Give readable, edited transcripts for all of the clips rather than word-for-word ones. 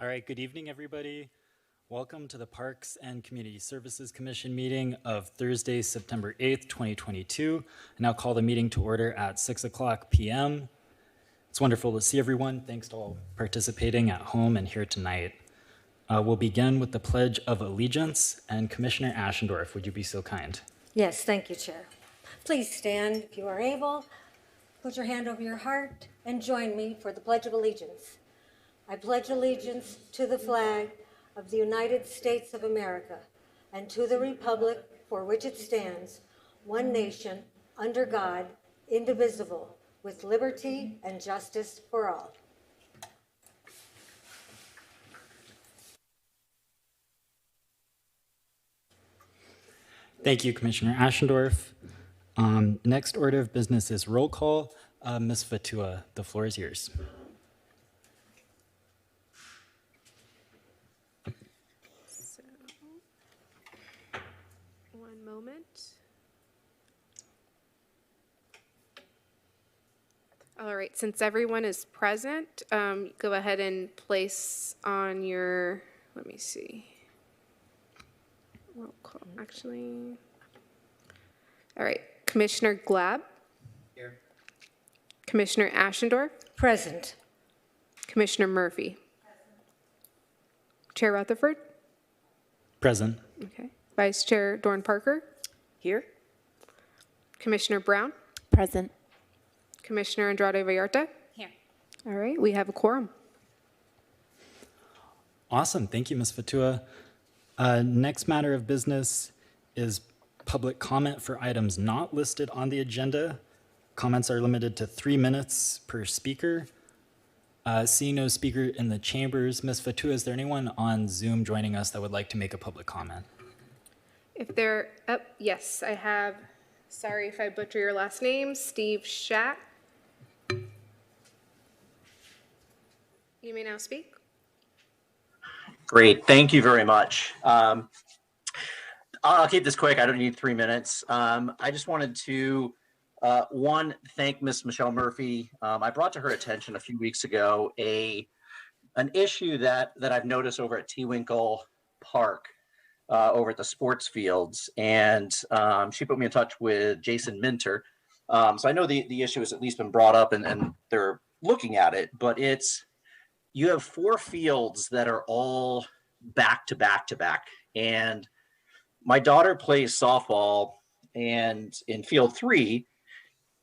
All right, good evening, everybody. Welcome to the Parks and Community Services Commission meeting of Thursday, September 8th, 2022. I now call the meeting to order at 6 o'clock p.m. It's wonderful to see everyone. Thanks to all participating at home and here tonight. We'll begin with the Pledge of Allegiance, and Commissioner Ashendorf, would you be so kind? Yes, thank you, Chair. Please stand if you are able. Put your hand over your heart and join me for the Pledge of Allegiance. I pledge allegiance to the flag of the United States of America and to the republic for which it stands, one nation, under God, indivisible, with liberty and justice for all. Thank you, Commissioner Ashendorf. Next order of business is roll call. Ms. Fatua, the floor is yours. So, one moment. All right, since everyone is present, go ahead and place on your, let me see. Roll call, actually. All right, Commissioner Glab. Here. Commissioner Ashendorf. Present. Commissioner Murphy. Chair Rutherford. Present. Okay. Vice Chair Dorn Parker. Here. Commissioner Brown. Present. Commissioner Andrade Vallarta. Here. All right, we have a quorum. Awesome. Thank you, Ms. Fatua. Next matter of business is public comment for items not listed on the agenda. Comments are limited to 3 minutes per speaker. Seeing no speaker in the chambers, Ms. Fatua, is there anyone on Zoom joining us that would like to make a public comment? If they're up, yes, I have, sorry if I butcher your last name, Steve Shack. You may now speak. Great, thank you very much. I'll keep this quick. I don't need 3 minutes. I just wanted to, one, thank Miss Michelle Murphy. I brought to her attention a few weeks ago an issue that I've noticed over at T-Winkle Park, over at the sports fields, and she put me in touch with Jason Minter. So I know the issue has at least been brought up, and they're looking at it, but you have 4 fields that are all back to back to back. And my daughter plays softball and in field 3.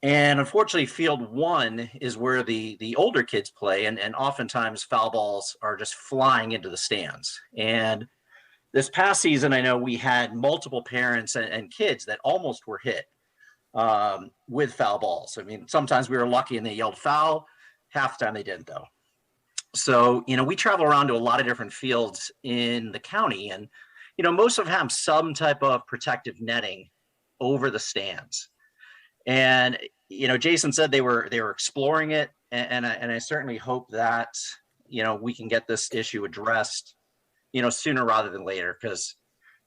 And unfortunately, field 1 is where the older kids play. And oftentimes foul balls are just flying into the stands. And this past season, I know we had multiple parents and kids that almost were hit with foul balls. I mean, sometimes we were lucky and they yelled foul. Half the time they didn't, though. So, we travel around to a lot of different fields in the county, and, most of them have some type of protective netting over the stands. And, Jason said they were exploring it, and I certainly hope that, we can get this issue addressed, sooner rather than later, because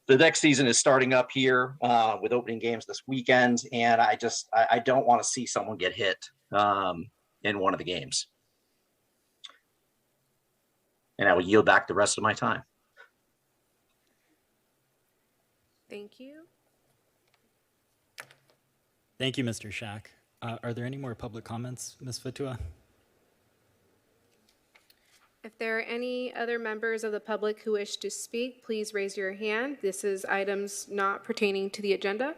the next season is starting up here with opening games this weekend, and I don't want to see someone get hit in one of the games. And I will yield back the rest of my time. Thank you. Thank you, Mr. Shack. Are there any more public comments, Ms. Fatua? If there are any other members of the public who wish to speak, please raise your hand. This is items not pertaining to the agenda.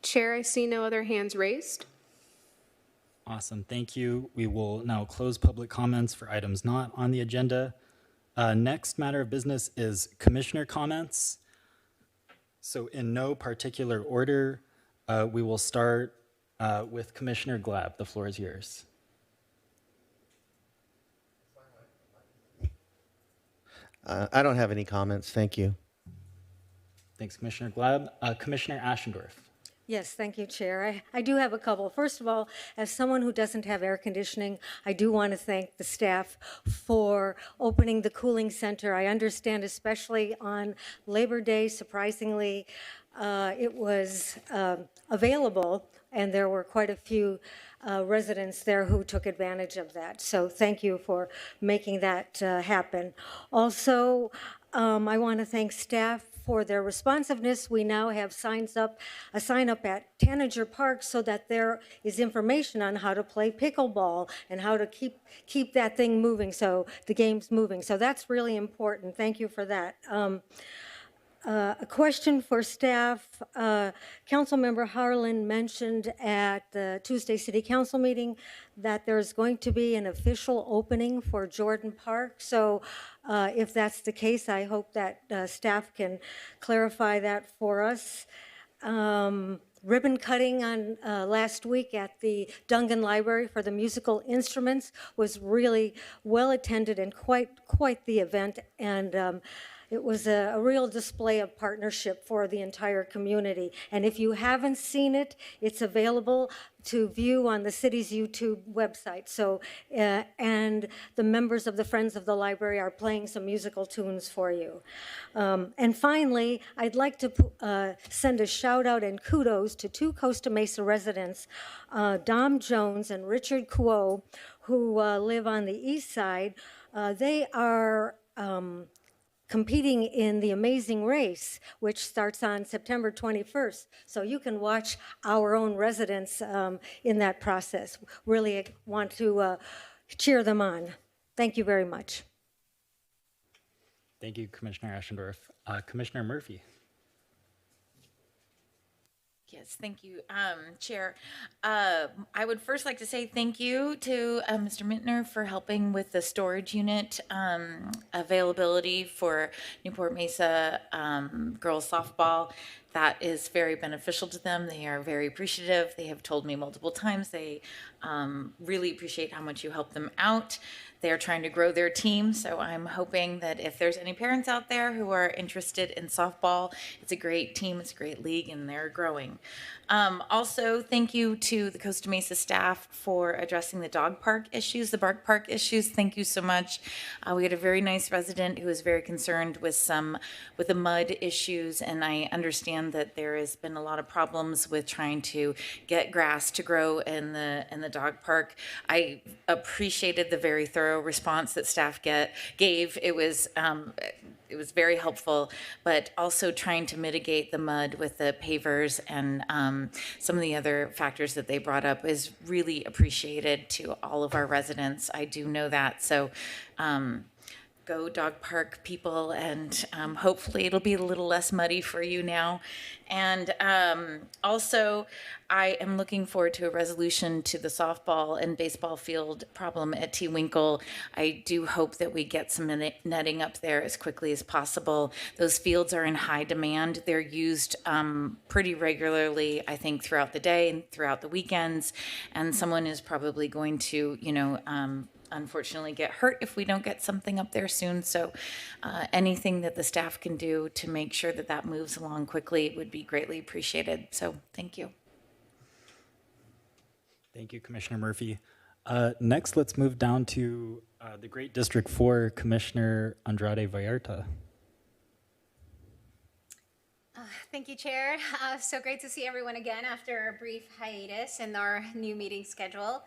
Chair, I see no other hands raised. Awesome, thank you. We will now close public comments for items not on the agenda. Next matter of business is commissioner comments. So in no particular order, we will start with Commissioner Glab. The floor is yours. I don't have any comments. Thank you. Thanks, Commissioner Glab. Commissioner Ashendorf. Yes, thank you, Chair. I do have a couple. First of all, as someone who doesn't have air conditioning, I do want to thank the staff for opening the cooling center. I understand, especially on Labor Day, surprisingly, it was available, and there were quite a few residents there who took advantage of that. So thank you for making that happen. Also, I want to thank staff for their responsiveness. We now have a sign up at Tanager Park so that there is information on how to play pickleball and how to keep that thing moving, so the game's moving. So that's really important. Thank you for that. A question for staff. Councilmember Harlan mentioned at the Tuesday City Council meeting that there's going to be an official opening for Jordan Park. So if that's the case, I hope that staff can clarify that for us. Ribbon cutting on last week at the Dungan Library for the musical instruments was really well attended and quite the event, and it was a real display of partnership for the entire community. And if you haven't seen it, it's available to view on the city's YouTube website. So, and the members of the Friends of the Library are playing some musical tunes for you. And finally, I'd like to send a shout out and kudos to two Costa Mesa residents, Dom Jones and Richard Kuo, who live on the east side. They are competing in the Amazing Race, which starts on September 21st. So you can watch our own residents in that process. Really want to cheer them on. Thank you very much. Thank you, Commissioner Ashendorf. Commissioner Murphy. Yes, thank you, Chair. I would first like to say thank you to Mr. Mintner for helping with the storage unit availability for Newport Mesa girls softball. That is very beneficial to them. They are very appreciative. They have told me multiple times they really appreciate how much you help them out. They are trying to grow their team, so I'm hoping that if there's any parents out there who are interested in softball, it's a great team, it's a great league, and they're growing. Also, thank you to the Costa Mesa staff for addressing the dog park issues, the bark park issues. Thank you so much. We had a very nice resident who was very concerned with the mud issues, and I understand that there has been a lot of problems with trying to get grass to grow in the dog park. I appreciated the very thorough response that staff gave. It was very helpful, but also trying to mitigate the mud with the pavers and some of the other factors that they brought up is really appreciated to all of our residents. I do know that. So go dog park people, and hopefully it'll be a little less muddy for you now. And also, I am looking forward to a resolution to the softball and baseball field problem at T-Winkle. I do hope that we get some netting up there as quickly as possible. Those fields are in high demand. They're used pretty regularly, I think, throughout the day and throughout the weekends. And someone is probably going to, unfortunately get hurt if we don't get something up there soon. So anything that the staff can do to make sure that that moves along quickly would be greatly appreciated. So thank you. Thank you, Commissioner Murphy. Next, let's move down to the Great District 4, Commissioner Andrade Vallarta. Thank you, Chair. So great to see everyone again after a brief hiatus in our new meeting schedule.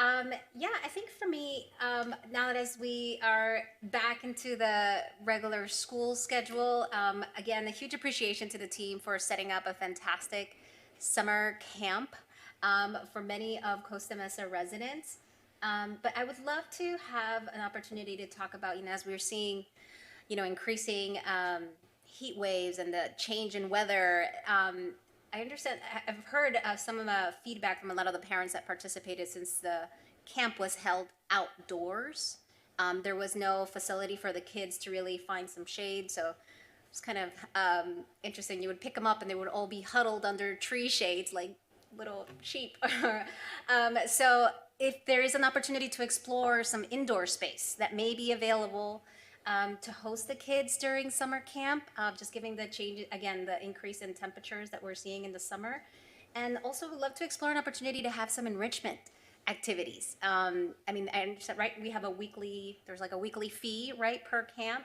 I think for me, now that as we are back into the regular school schedule, again, a huge appreciation to the team for setting up a fantastic summer camp for many of Costa Mesa residents. But I would love to have an opportunity to talk about, as we're seeing, increasing heat waves and the change in weather. I understand, I've heard some of the feedback from a lot of the parents that participated since the camp was held outdoors. There was no facility for the kids to really find some shade, so it's kind of interesting. You would pick them up and they would all be huddled under tree shades like little sheep. So if there is an opportunity to explore some indoor space that may be available to host the kids during summer camp, just giving the change, again, the increase in temperatures that we're seeing in the summer. And also would love to explore an opportunity to have some enrichment activities. I understand, right, we have there's like a weekly fee, right, per camp.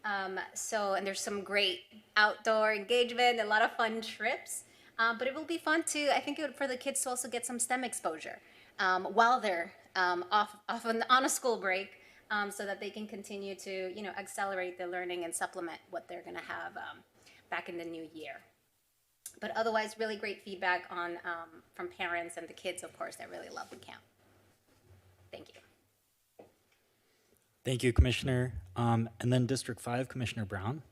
And there's some great outdoor engagement, a lot of fun trips. But it will be fun to, I think for the kids to also get some STEM exposure. while they're off on a school break, so that they can continue to, accelerate their learning and supplement what they're going to have back in the new year. But otherwise, really great feedback on from parents and the kids, of course, that really love the camp. Thank you. Thank you, Commissioner. And then District 5, Commissioner Brown.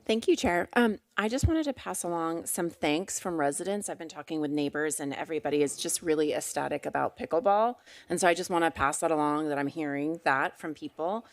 Thank you, Chair. I just wanted to pass along some thanks from residents. I've been talking with neighbors and everybody is just really ecstatic about pickleball. And so I just want to pass that along, that I'm hearing that from people,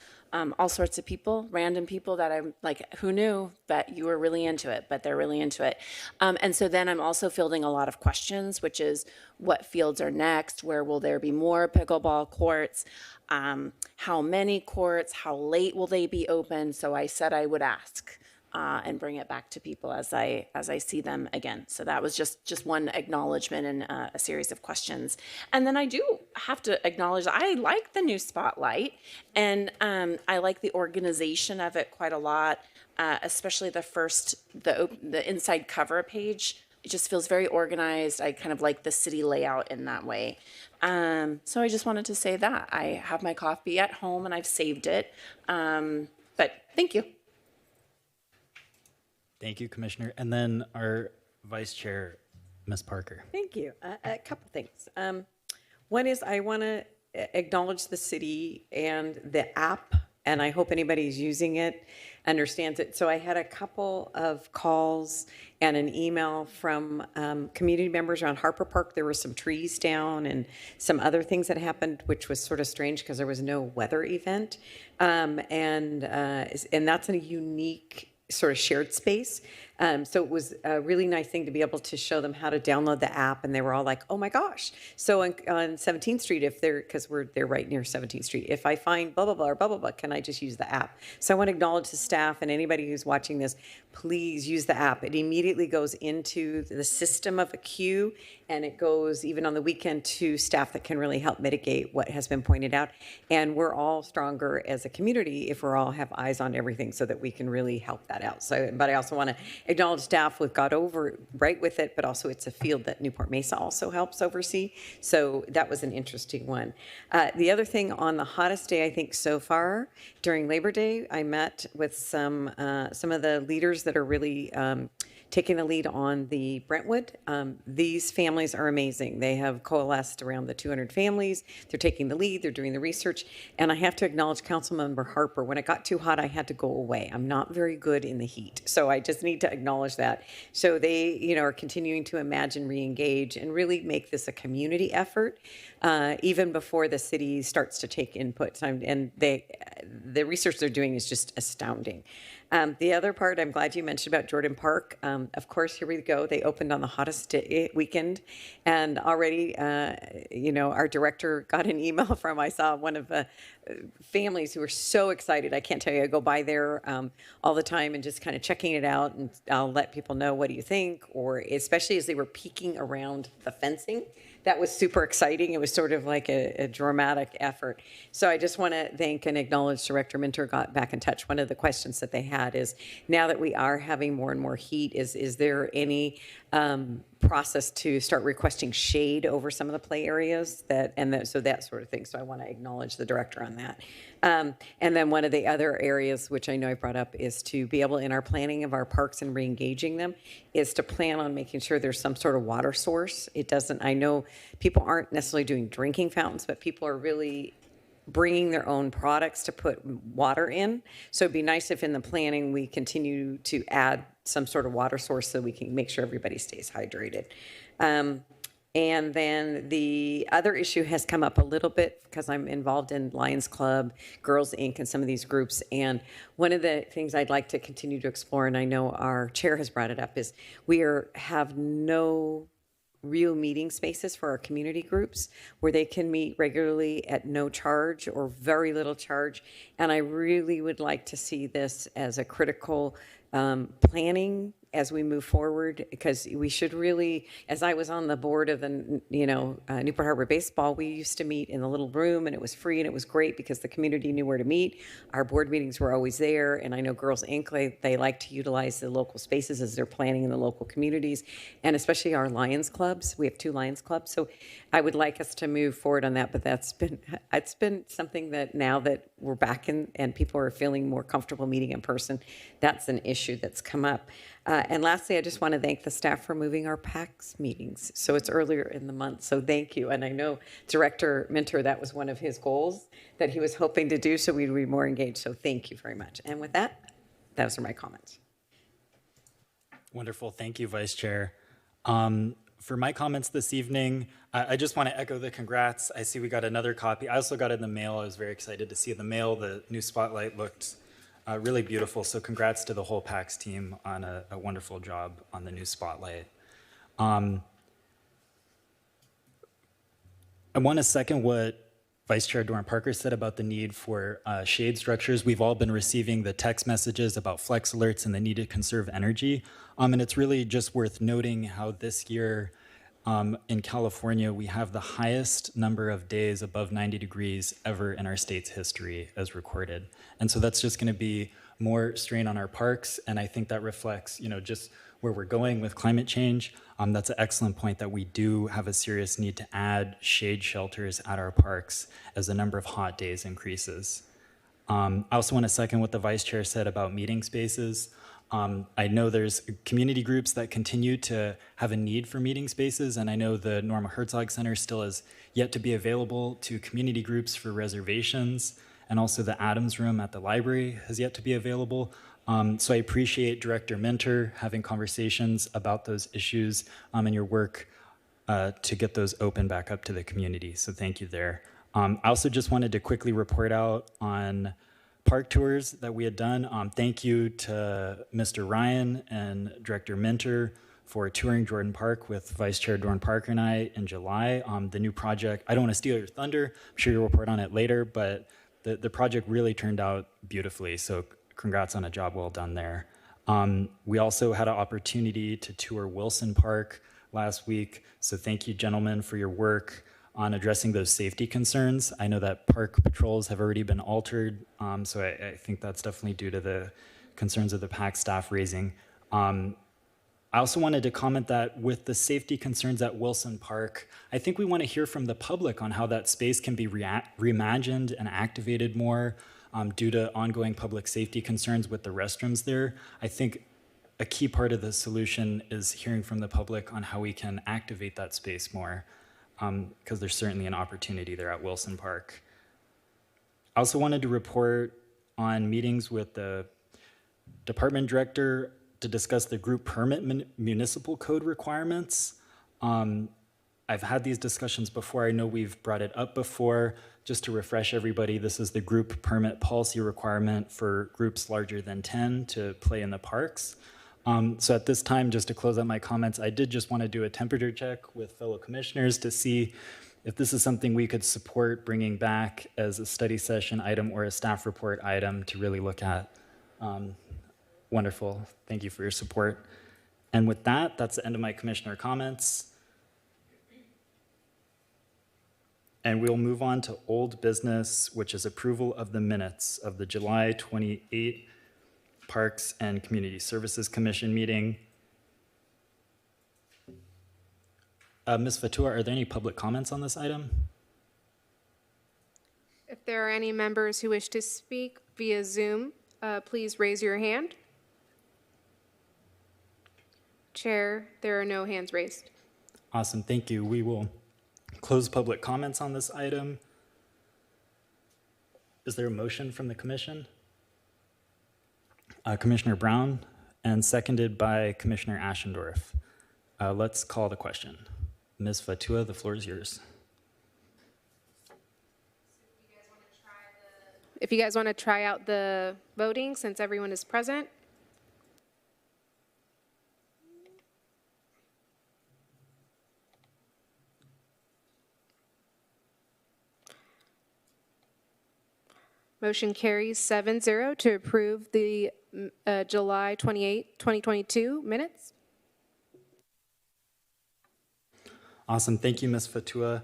all sorts of people, random people that I'm like, who knew that you were really into it, but they're really into it. And so then I'm also fielding a lot of questions, which is what fields are next? Where will there be more pickleball courts? How many courts? How late will they be open? So I said I would ask. And bring it back to people as I see them again. So that was just one acknowledgement and a series of questions. And then I do have to acknowledge I like the new spotlight, and I like the organization of it quite a lot, especially the inside cover page. It just feels very organized. I kind of like the city layout in that way. So I just wanted to say that. I have my coffee at home and I've saved it. But thank you. Thank you, Commissioner. And then our Vice Chair, Ms. Parker. Thank you. A couple things. One is I want to acknowledge the city and the app, and I hope anybody who's using it understands it. So I had a couple of calls and an email from community members around Harper Park. There were some trees down and some other things that happened, which was sort of strange because there was no weather event. And that's a unique sort of shared space. So it was a really nice thing to be able to show them how to download the app, and they were all like, oh my gosh. So on 17th Street, because they're right near 17th Street, if I find blah, blah, blah, or blah, blah, blah, can I just use the app? So I want to acknowledge the staff and anybody who's watching this, please use the app. It immediately goes into the system of a queue, and it goes even on the weekend to staff that can really help mitigate what has been pointed out. And we're all stronger as a community if we're all have eyes on everything so that we can really help that out. So, but I also want to acknowledge staff with got over right with it, but also it's a field that Newport Mesa also helps oversee. So that was an interesting one. The other thing on the hottest day, I think so far during Labor Day, I met with some of the leaders that are really taking the lead on the Brentwood. These families are amazing. They have coalesced around the 200 families. They're taking the lead. They're doing the research. And I have to acknowledge Councilmember Harper. When it got too hot, I had to go away. I'm not very good in the heat. So I just need to acknowledge that. So they, are continuing to imagine, re-engage, and really make this a community effort, even before the city starts to take input. And the research they're doing is just astounding. The other part, I'm glad you mentioned about Jordan Park. Of course, here we go. They opened on the hottest weekend. And already, our director got an email from, I saw one of the families who were so excited. I can't tell you, I go by there all the time and just kind of checking it out. And I'll let people know, what do you think? Or especially as they were peeking around the fencing. That was super exciting. It was sort of like a dramatic effort. So I just want to thank and acknowledge Director Minter got back in touch. One of the questions that they had is, now that we are having more and more heat, is there any process to start requesting shade over some of the play areas so that sort of thing. So I want to acknowledge the director on that. And then one of the other areas, which I know I brought up, is to be able, in our planning of our parks and re-engaging them, is to plan on making sure there's some sort of water source. I know people aren't necessarily doing drinking fountains, but people are really bringing their own products to put water in. So it'd be nice if in the planning we continue to add some sort of water source so we can make sure everybody stays hydrated. And then the other issue has come up a little bit because I'm involved in Lions Club, Girls Inc., and some of these groups. And one of the things I'd like to continue to explore, and I know our chair has brought it up, is we have no real meeting spaces for our community groups where they can meet regularly at no charge or very little charge. And I really would like to see this as a critical planning as we move forward, because we should really, as I was on the board of the, Newport Harbor Baseball, we used to meet in a little room, and it was free, and it was great because the community knew where to meet. Our board meetings were always there, and I know Girls Inc., they like to utilize the local spaces as they're planning in the local communities, and especially our Lions clubs. We have 2 Lions clubs, so I would like us to move forward on that, but it's been something that now that we're back in and people are feeling more comfortable meeting in person, that's an issue that's come up. And lastly, I just want to thank the staff for moving our PAX meetings. So it's earlier in the month, so thank you. And I know Director Minter, that was one of his goals that he was hoping to do, so we'd be more engaged. So thank you very much. And with that, those are my comments. Wonderful. Thank you, Vice Chair. For my comments this evening, I just want to echo the congrats. I see we got another copy. I also got it in the mail. I was very excited to see it in the mail. The new spotlight looked really beautiful. So congrats to the whole PAX team on a wonderful job on the new spotlight. I want to second what Vice Chair Doran Parker said about the need for shade structures. We've all been receiving the text messages about flex alerts and the need to conserve energy. And it's really just worth noting how this year in California, we have the highest number of days above 90 degrees ever in our state's history as recorded. And so that's just going to be more strain on our parks. And I think that reflects, just where we're going with climate change. That's an excellent point that we do have a serious need to add shade shelters at our parks as the number of hot days increases. I also want to second what the Vice Chair said about meeting spaces. I know there's community groups that continue to have a need for meeting spaces, and I know the Norma Herzog Center still is yet to be available to community groups for reservations, and also the Adams Room at the library has yet to be available. So I appreciate Director Minter having conversations about those issues and your work to get those open back up to the community. So thank you there. I also just wanted to quickly report out on park tours that we had done. Thank you to Mr. Ryan and Director Minter for touring Jordan Park with Vice Chair Doran Parker and I in July. The new project, I don't want to steal your thunder, I'm sure you'll report on it later, but the project really turned out beautifully. So congrats on a job well done there. We also had an opportunity to tour Wilson Park last week. So thank you, gentlemen, for your work on addressing those safety concerns. I know that park patrols have already been altered, so I think that's definitely due to the concerns of the PAC staff raising. I also wanted to comment that with the safety concerns at Wilson Park, I think we want to hear from the public on how that space can be reimagined and activated more due to ongoing public safety concerns with the restrooms there. I think a key part of the solution is hearing from the public on how we can activate that space more, because there's certainly an opportunity there at Wilson Park. I also wanted to report on meetings with the department director to discuss the group permit municipal code requirements. I've had these discussions before. I know we've brought it up before. Just to refresh everybody, this is the group permit policy requirement for groups larger than 10 to play in the parks. So at this time, just to close out my comments, I did just want to do a temperature check with fellow commissioners to see if this is something we could support bringing back as a study session item or a staff report item to really look at. Wonderful. Thank you for your support. And with that, that's the end of my commissioner comments. And we'll move on to old business, which is approval of the minutes of the July 28 Parks and Community Services Commission meeting. Ms. Fatua, are there any public comments on this item? If there are any members who wish to speak via Zoom, please raise your hand. Chair, there are no hands raised. Awesome, thank you. We will close public comments on this item. Is there a motion from the commission? Commissioner Brown, and seconded by Commissioner Ashendorf. Let's call the question. Ms. Fatua, the floor is yours. If you guys want to try out the voting since everyone is present. Motion carries 7-0 to approve the July 28, 2022 minutes. Awesome. Thank you, Ms. Fatua.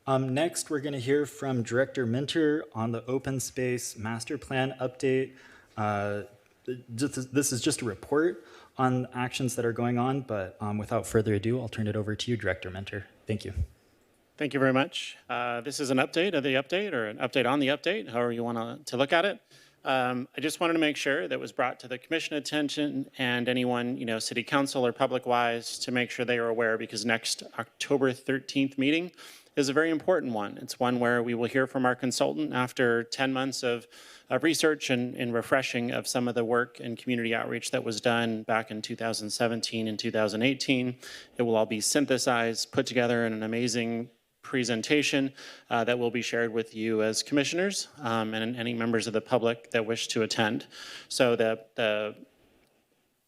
Next, we're going to hear from Director Minter on the open space master plan update. This is just a report on actions that are going on, but without further ado, I'll turn it over to you, Director Minter. Thank you. Thank you very much. This is an update of the update, or an update on the update, however you want to look at it. I just wanted to make sure that was brought to the commission attention and anyone, city council or public wise, to make sure they are aware, because next October 13th meeting is a very important one. It's one where we will hear from our consultant after 10 months of research and refreshing of some of the work and community outreach that was done back in 2017 and 2018. It will all be synthesized, put together in an amazing presentation that will be shared with you as commissioners and any members of the public that wish to attend. So the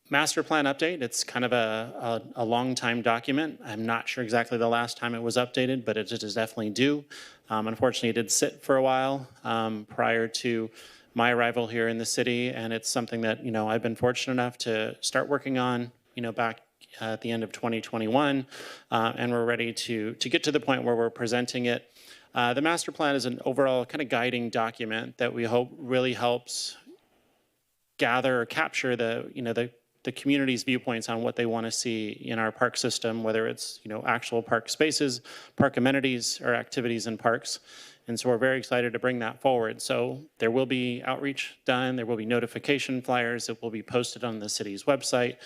master plan update, it's kind of a long time document. I'm not sure exactly the last time it was updated, but it is definitely due. Unfortunately, it did sit for a while prior to my arrival here in the city, and it's something that I've been fortunate enough to start working on back at the end of 2021, and we're ready to get to the point where we're presenting it. The master plan is an overall kind of guiding document that we hope really helps gather or capture the community's viewpoints on what they want to see in our park system, whether it's actual park spaces, park amenities, or activities in parks. And so we're very excited to bring that forward. So there will be outreach done, there will be notification flyers that will be posted on the city's website,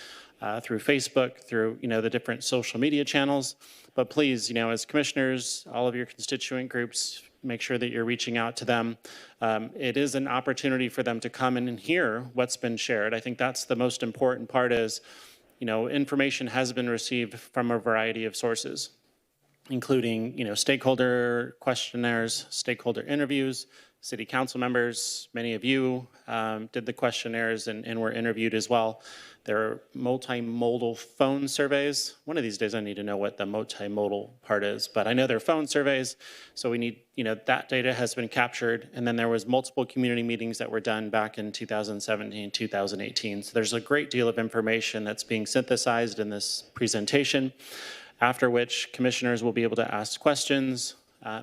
through Facebook, through the different social media channels. But please, as commissioners, all of your constituent groups, make sure that you're reaching out to them. It is an opportunity for them to come in and hear what's been shared. I think that's the most important part is, information has been received from a variety of sources, including, stakeholder questionnaires, stakeholder interviews, city council members. Many of you did the questionnaires and were interviewed as well. There are multimodal phone surveys. One of these days I need to know what the multimodal part is, but I know there are phone surveys. So we need, that data has been captured. And then there was multiple community meetings that were done back in 2017, 2018. So there's a great deal of information that's being synthesized in this presentation, after which commissioners will be able to ask questions,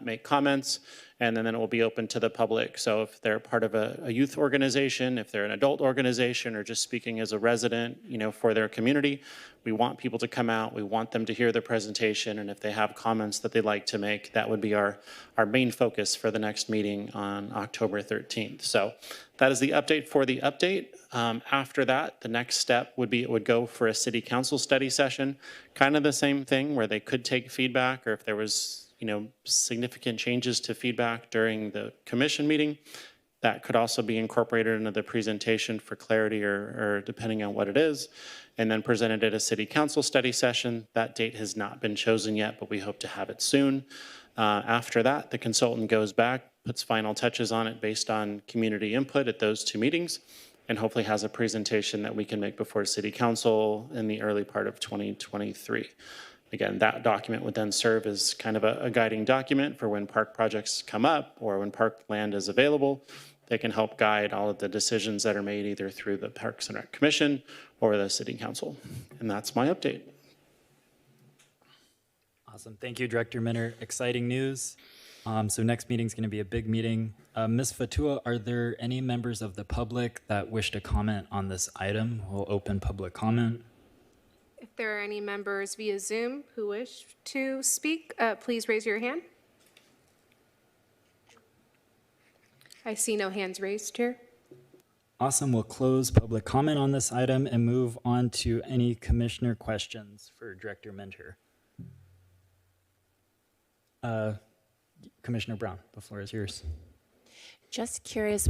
make comments, and then it will be open to the public. So if they're part of a youth organization, if they're an adult organization, or just speaking as a resident, for their community, we want people to come out. We want them to hear the presentation. And if they have comments that they'd like to make, that would be our main focus for the next meeting on October 13th. So that is the update for the update. After that, the next step would be, it would go for a city council study session, kind of the same thing where they could take feedback, or if there was significant changes to feedback during the commission meeting, that could also be incorporated into the presentation for clarity or depending on what it is, and then presented at a city council study session. That date has not been chosen yet, but we hope to have it soon. After that, the consultant goes back, puts final touches on it based on community input at those two meetings, and hopefully has a presentation that we can make before city council in the early part of 2023. Again, that document would then serve as kind of a guiding document for when park projects come up or when park land is available. They can help guide all of the decisions that are made either through the Parks and Rec Commission or the City Council. And that's my update. Awesome. Thank you, Director Minter. Exciting news. So next meeting is going to be a big meeting. Ms. Fatua, are there any members of the public that wish to comment on this item? We'll open public comment. If there are any members via Zoom who wish to speak, please raise your hand. I see no hands raised, Chair. Awesome. We'll close public comment on this item and move on to any commissioner questions for Director Minter. Commissioner Brown, the floor is yours. Just curious,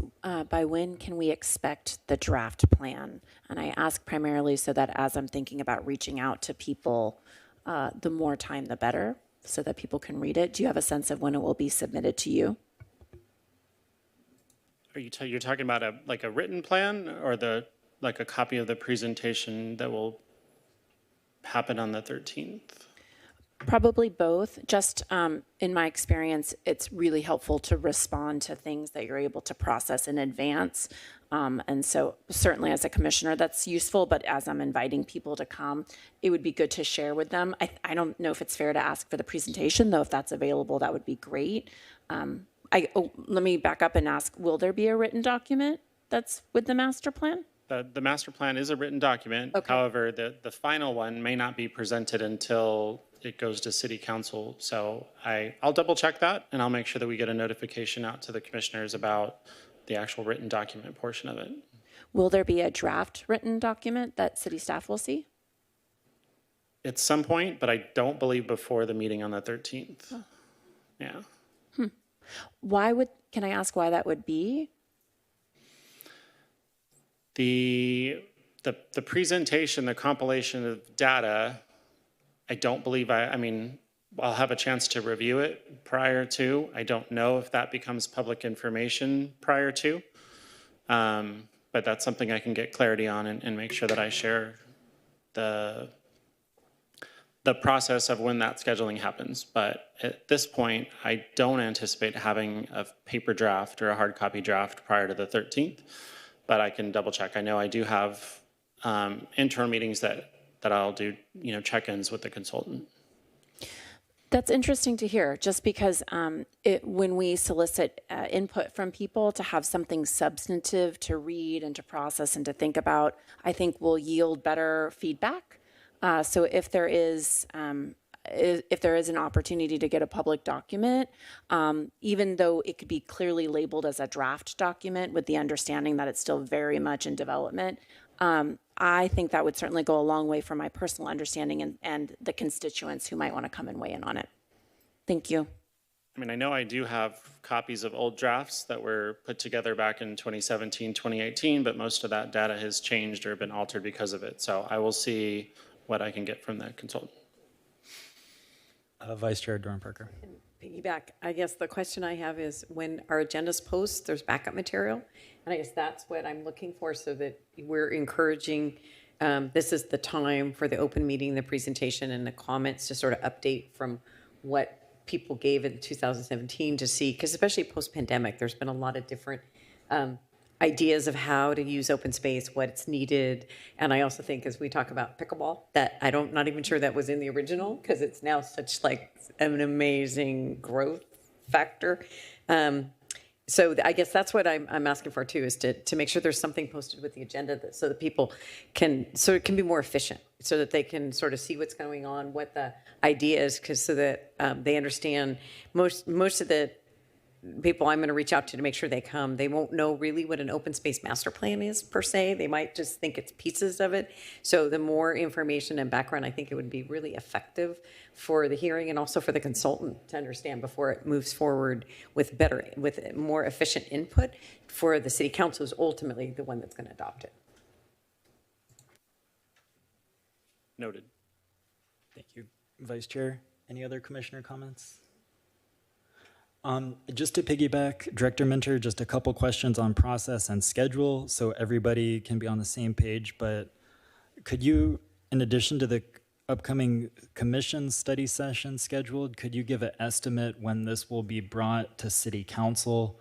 by when can we expect the draft plan? And I ask primarily so that as I'm thinking about reaching out to people, the more time the better, so that people can read it. Do you have a sense of when it will be submitted to you? Are you're talking about a written plan, or a copy of the presentation that will happen on the 13th? Probably both. Just in my experience, it's really helpful to respond to things that you're able to process in advance. And so certainly as a commissioner, that's useful, but as I'm inviting people to come, it would be good to share with them. I don't know if it's fair to ask for the presentation, though. If that's available, that would be great. Let me back up and ask, will there be a written document that's with the master plan? The master plan is a written document. Okay. However, the final one may not be presented until it goes to city council. So I'll double check that, and I'll make sure that we get a notification out to the commissioners about the actual written document portion of it. Will there be a draft written document that city staff will see? At some point, but I don't believe before the meeting on the 13th. Oh. Yeah. Can I ask why that would be? The presentation, the compilation of data, I don't believe I'll have a chance to review it prior to. I don't know if that becomes public information prior to. But that's something I can get clarity on and make sure that I share the process of when that scheduling happens. But at this point, I don't anticipate having a paper draft or a hard copy draft prior to the 13th, but I can double check. I know I do have interim meetings that I'll do, check-ins with the consultant. That's interesting to hear, just because when we solicit input from people to have something substantive to read and to process and to think about, I think will yield better feedback. So if there is an opportunity to get a public document, even though it could be clearly labeled as a draft document with the understanding that it's still very much in development, I think that would certainly go a long way for my personal understanding and the constituents who might want to come and weigh in on it. Thank you. I know I do have copies of old drafts that were put together back in 2017, 2018, but most of that data has changed or been altered because of it. So I will see what I can get from the consultant. Vice Chair Dorn-Parker. Piggyback, I guess the question I have is when our agendas post, there's backup material. And I guess that's what I'm looking for, so that we're encouraging, this is the time for the open meeting, the presentation, and the comments to sort of update from what people gave in 2017 to see, because especially post-pandemic, there's been a lot of different ideas of how to use open space, what's needed. And I also think, as we talk about pickleball, that not even sure that was in the original, because it's now such like an amazing growth factor. So I guess that's what I'm asking for too, is to make sure there's something posted with the agenda so that people can be more efficient, so that they can sort of see what's going on, what the idea is, so that they understand. Most of the people I'm going to reach out to make sure they come, they won't know really what an open space master plan is per se. They might just think it's pieces of it. So the more information and background, I think it would be really effective for the hearing and also for the consultant to understand before it moves forward with more efficient input for the city council, is ultimately the one that's going to adopt it. Noted. Thank you. Vice Chair, any other commissioner comments? Just to piggyback, Director Minter, just a couple questions on process and schedule so everybody can be on the same page. But could you, in addition to the upcoming commission study session scheduled, could you give an estimate when this will be brought to City Council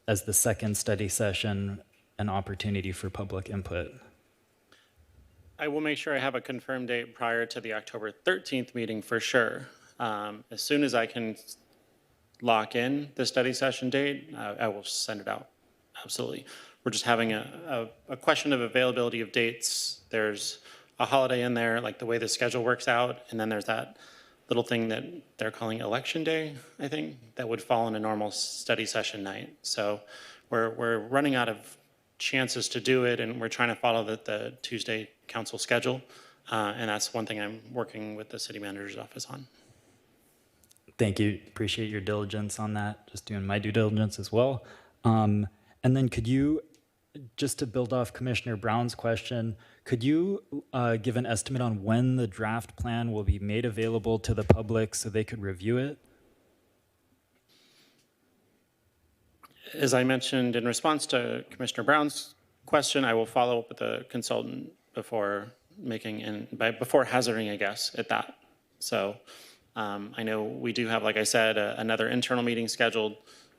as the second study session, an opportunity for public input? I will make sure I have a confirmed date prior to the October 13th meeting for sure. As soon as I can lock in the study session date, I will send it out. Absolutely. We're just having a question of availability of dates. There's a holiday in there, like the way the schedule works out, and then there's that little thing that they're calling Election Day, I think, that would fall on a normal study session night. So we're running out of chances to do it, and we're trying to follow the Tuesday council schedule, and that's one thing I'm working with the city manager's office on. Thank you. Appreciate your diligence on that. Just doing my due diligence as well. And then could you, just to build off Commissioner Brown's question, could you give an estimate on when the draft plan will be made available to the public so they could review it? As I mentioned in response to Commissioner Brown's question, I will follow up with the consultant before hazarding a guess at that. So I know we do have, like I said, another internal meeting scheduled,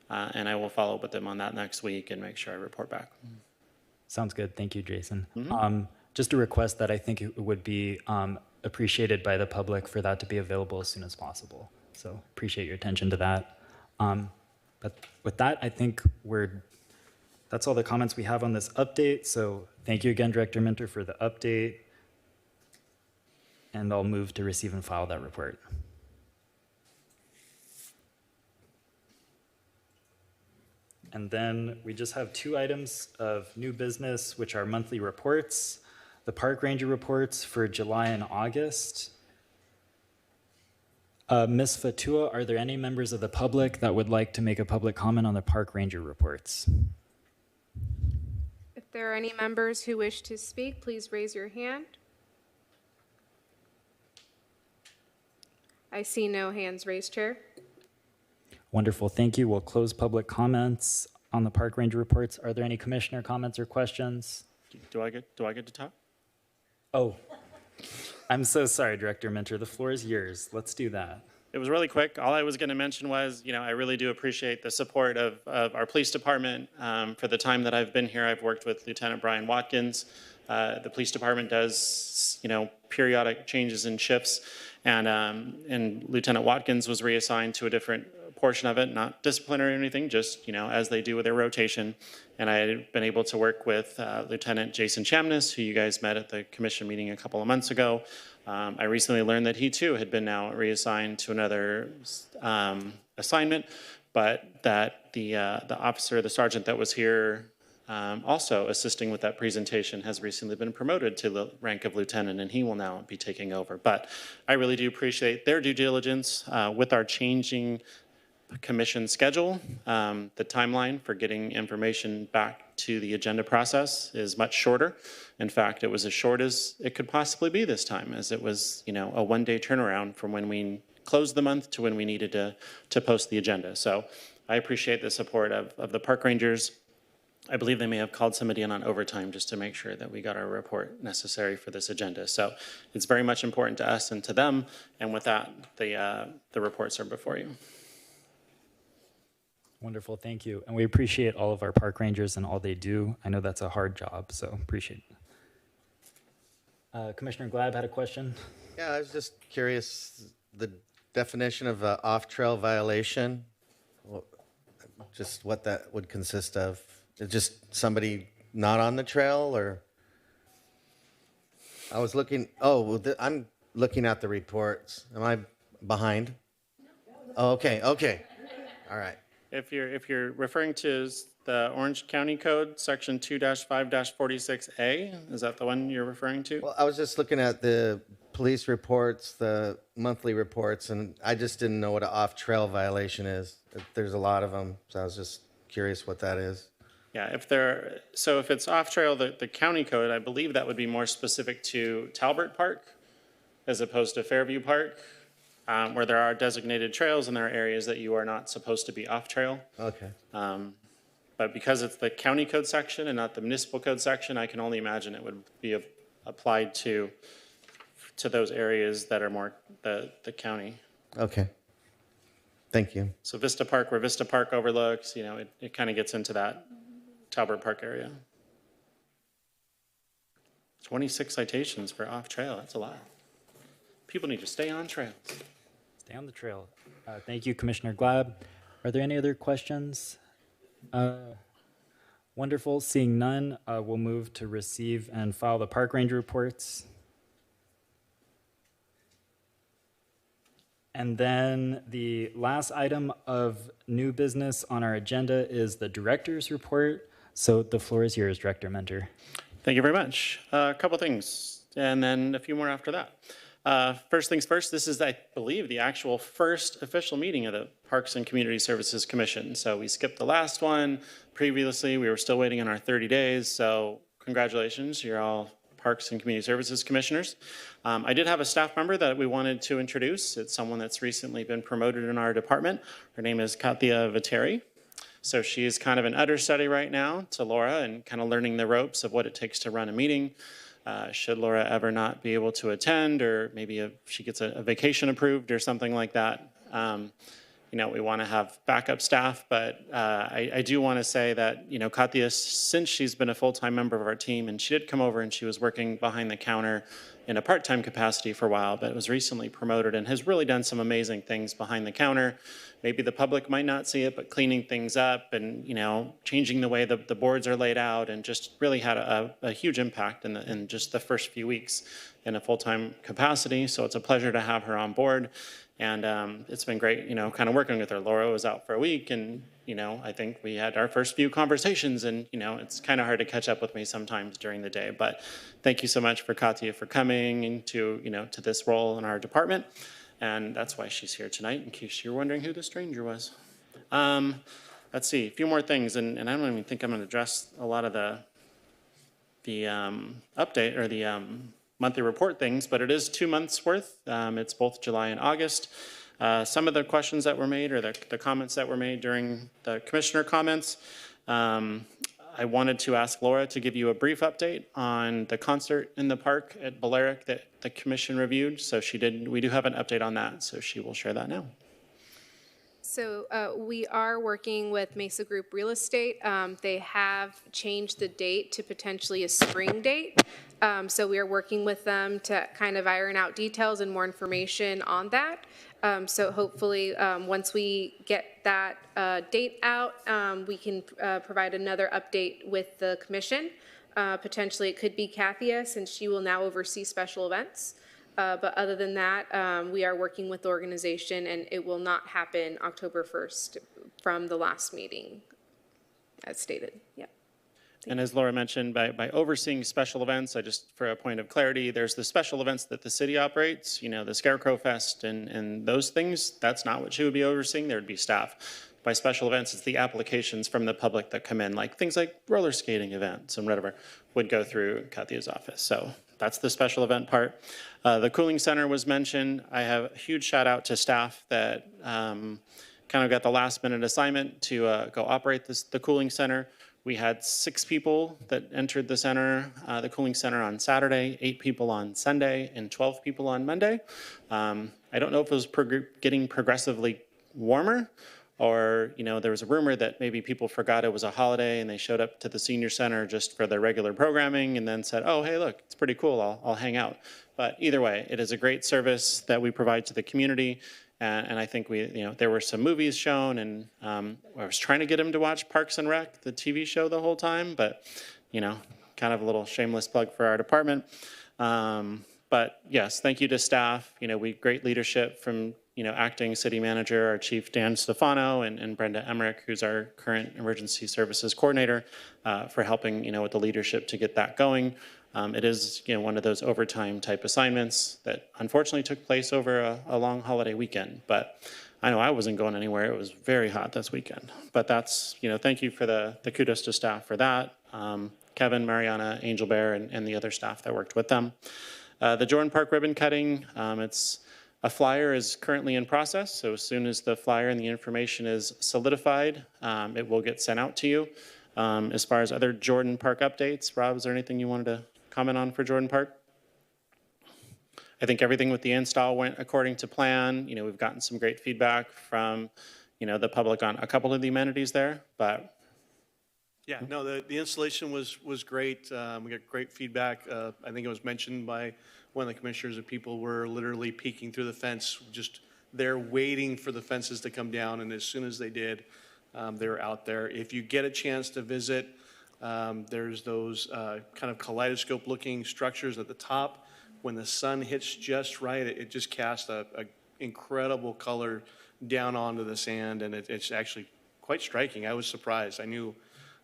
and I will follow up with them on that next week and make sure I report back. Sounds good. Thank you, Jason. Just a request that I think it would be appreciated by the public for that to be available as soon as possible. So appreciate your attention to that. But with that, I think that's all the comments we have on this update. So thank you again, Director Minter, for the update. And I'll move to receive and file that report. And then we just have 2 items of new business, which are monthly reports. The park ranger reports for July and August. Ms. Fatua, are there any members of the public that would like to make a public comment on the park ranger reports? If there are any members who wish to speak, please raise your hand. I see no hands raised, Chair. Wonderful, thank you. We'll close public comments on the park ranger reports. Are there any commissioner comments or questions? Do I get to talk? Oh, I'm so sorry, Director Minter. The floor is yours. Let's do that. It was really quick. All I was going to mention was, I really do appreciate the support of our police department. For the time that I've been here, I've worked with Lieutenant Brian Watkins. The police department does, periodic changes in shifts, and Lieutenant Watkins was reassigned to a different portion of it, not disciplinary or anything, just, as they do with their rotation. And I had been able to work with Lieutenant Jason Chamness, who you guys met at the commission meeting a couple of months ago. I recently learned that he too had been now reassigned to another assignment, but that the officer, the sergeant that was here also assisting with that presentation has recently been promoted to the rank of lieutenant, and he will now be taking over. But I really do appreciate their due diligence with our changing commission schedule. The timeline for getting information back to the agenda process is much shorter. In fact, it was as short as it could possibly be this time, as it was, a one-day turnaround from when we closed the month to when we needed to post the agenda. So I appreciate the support of the park rangers. I believe they may have called somebody in on overtime just to make sure that we got our report necessary for this agenda. So it's very much important to us and to them. And with that, the reports are before you. Wonderful, thank you. And we appreciate all of our park rangers and all they do. I know that's a hard job, so appreciate it. Commissioner Glab had a question. Yeah, I was just curious, the definition of off-trail violation, just what that would consist of. Is just somebody not on the trail, or? I was looking, I'm looking at the reports. Am I behind? Oh, okay, all right. If you're referring to the Orange County Code, Section 2-5-46A, is that the one you're referring to? Well, I was just looking at the police reports, the monthly reports, and I just didn't know what an off-trail violation is. There's a lot of them, so I was just curious what that is. Yeah, if it's off-trail, the county code, I believe that would be more specific to Talbot Park as opposed to Fairview Park. Where there are designated trails and there are areas that you are not supposed to be off-trail. Okay. But because it's the county code section and not the municipal code section, I can only imagine it would be applied to those areas that are more the county. Okay. Thank you. So Vista Park, where Vista Park overlooks, it kind of gets into that Talbot Park area. 26 citations for off-trail, that's a lot. People need to stay on trails. Stay on the trail. Thank you, Commissioner Glab. Are there any other questions? Wonderful. Seeing none, we'll move to receive and file the park ranger reports. And then the last item of new business on our agenda is the director's report. So the floor is yours, Director Minter. Thank you very much. A couple things, and then a few more after that. First things first, this is, I believe, the actual first official meeting of the Parks and Community Services Commission. So we skipped the last one. Previously, we were still waiting on our 30 days. So congratulations, you're all Parks and Community Services Commissioners. I did have a staff member that we wanted to introduce. It's someone that's recently been promoted in our department. Her name is Katia Viteri. So she is kind of an understudy right now to Laura and kind of learning the ropes of what it takes to run a meeting. should Laura ever not be able to attend, or maybe if she gets a vacation approved or something like that. We want to have backup staff, but I do want to say that, Katya, since she's been a full-time member of our team, and she did come over and she was working behind the counter in a part-time capacity for a while, but was recently promoted and has really done some amazing things behind the counter. Maybe the public might not see it, but cleaning things up and, changing the way the boards are laid out, and just really had a huge impact in just the first few weeks in a full-time capacity. So it's a pleasure to have her on board. And it's been great, kind of working with her. Laura was out for a week, and, I think we had our first few conversations, and, it's kind of hard to catch up with me sometimes during the day. But thank you so much for Katya for coming into, to this role in our department. And that's why she's here tonight, in case you're wondering who the stranger was. Let's see, a few more things, and I don't even think I'm going to address a lot of the update or the monthly report things, but it is 2 months worth. It's both July and August. Some of the questions that were made, or the comments that were made during the commissioner comments, I wanted to ask Laura to give you a brief update on the concert in the park at Balearic that the commission reviewed. So we do have an update on that, so she will share that now. So we are working with Mesa Group Real Estate. They have changed the date to potentially a spring date. So we are working with them to kind of iron out details and more information on that. So hopefully, once we get that date out, we can provide another update with the commission. Potentially, it could be Kathia, since she will now oversee special events. But other than that, we are working with the organization, and it will not happen October 1st from the last meeting, as stated. Yep. And as Laura mentioned, by overseeing special events, for a point of clarity, there's the special events that the city operates, the Scarecrow Fest and those things. That's not what she would be overseeing. There would be staff. By special events, it's the applications from the public that come in, like things like roller skating events and whatever, would go through Katya's office. So that's the special event part. The cooling center was mentioned. I have a huge shout out to staff that kind of got the last minute assignment to go operate the cooling center. We had 6 people that entered the center, the cooling center on Saturday, 8 people on Sunday, and 12 people on Monday. I don't know if it was getting progressively warmer, or, there was a rumor that maybe people forgot it was a holiday and they showed up to the senior center just for their regular programming and then said, oh, hey, look, it's pretty cool, I'll hang out. But either way, it is a great service that we provide to the community. And I think there were some movies shown, and I was trying to get him to watch Parks and Rec, the TV show, the whole time, but, kind of a little shameless plug for our department. But yes, thank you to staff. Great leadership from, acting city manager, our chief Dan Stefano, and Brenda Emmerich, who's our current emergency services coordinator, for helping, with the leadership to get that going. It is, one of those overtime type assignments that unfortunately took place over a long holiday weekend. But I know I wasn't going anywhere. It was very hot this weekend. But that's, thank you for the kudos to staff for that. Kevin, Mariana, Angel Bear, and the other staff that worked with them. The Jordan Park ribbon cutting, a flyer is currently in process. So as soon as the flyer and the information is solidified, it will get sent out to you. As far as other Jordan Park updates, Rob, is there anything you wanted to comment on for Jordan Park? I think everything with the install went according to plan. We've gotten some great feedback from, the public on a couple of the amenities there, but. Yeah, no, the installation was great. We got great feedback. I think it was mentioned by one of the commissioners that people were literally peeking through the fence, just there waiting for the fences to come down. And as soon as they did, they were out there. If you get a chance to visit, there's those kind of kaleidoscope looking structures at the top. When the sun hits just right, it just casts a incredible color down onto the sand, and it's actually quite striking. I was surprised. I knew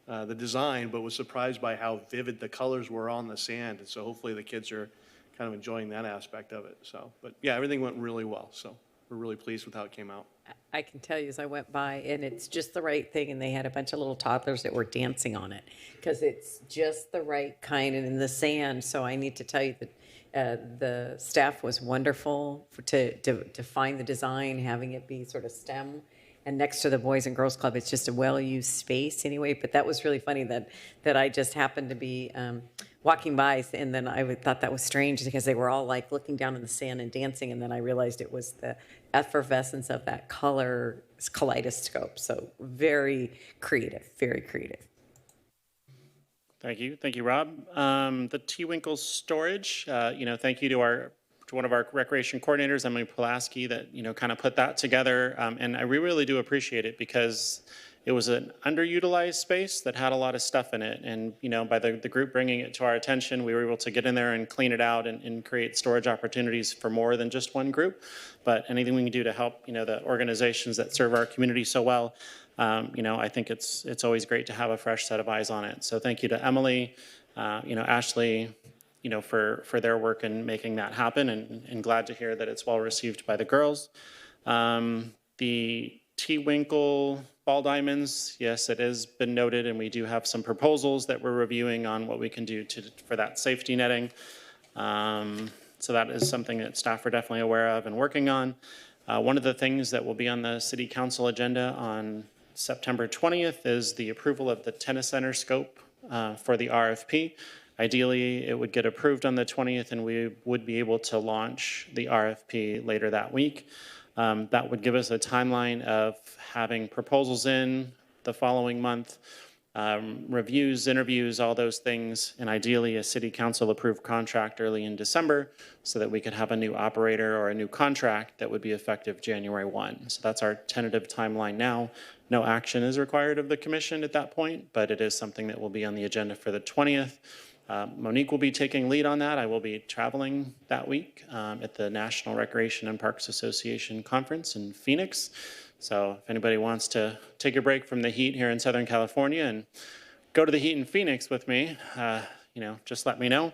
the design, but was surprised by how vivid the colors were on the sand. And so hopefully the kids are kind of enjoying that aspect of it. So, but yeah, everything went really well. So we're really pleased with how it came out. I can tell you as I went by, and it's just the right thing, and they had a bunch of little toddlers that were dancing on it because it's just the right kind and in the sand. So I need to tell you that the staff was wonderful to find the design, having it be sort of STEM. And next to the Boys and Girls Club, it's just a well-used space anyway. But that was really funny that I just happened to be walking by, and then thought that was strange because they were all like looking down in the sand and dancing, and then I realized it was the effervescence of that color kaleidoscope. So very creative, very creative. Thank you. Thank you, Rob. The T-Winkle storage, thank you to one of our recreation coordinators, Emily Pulaski, that, kind of put that together. And we really do appreciate it because it was an underutilized space that had a lot of stuff in it. And, by the group bringing it to our attention, we were able to get in there and clean it out and create storage opportunities for more than just one group. But anything we can do to help, the organizations that serve our community so well, I think it's always great to have a fresh set of eyes on it. So thank you to Emily, Ashley, for their work in making that happen, and glad to hear that it's well received by the girls. The T-Winkle ball diamonds, yes, it has been noted, and we do have some proposals that we're reviewing on what we can do for that safety netting. So that is something that staff are definitely aware of and working on. One of the things that will be on the City Council agenda on September 20th is the approval of the tennis center scope for the RFP. Ideally, it would get approved on the 20th, and we would be able to launch the RFP later that week. That would give us a timeline of having proposals in the following month, reviews, interviews, all those things, and ideally a City Council approved contract early in December so that we could have a new operator or a new contract that would be effective January 1. So that's our tentative timeline now. No action is required of the commission at that point, but it is something that will be on the agenda for the 20th. Monique will be taking lead on that. I will be traveling that week at the National Recreation and Parks Association Conference in Phoenix. So if anybody wants to take a break from the heat here in Southern California and go to the heat in Phoenix with me, just let me know.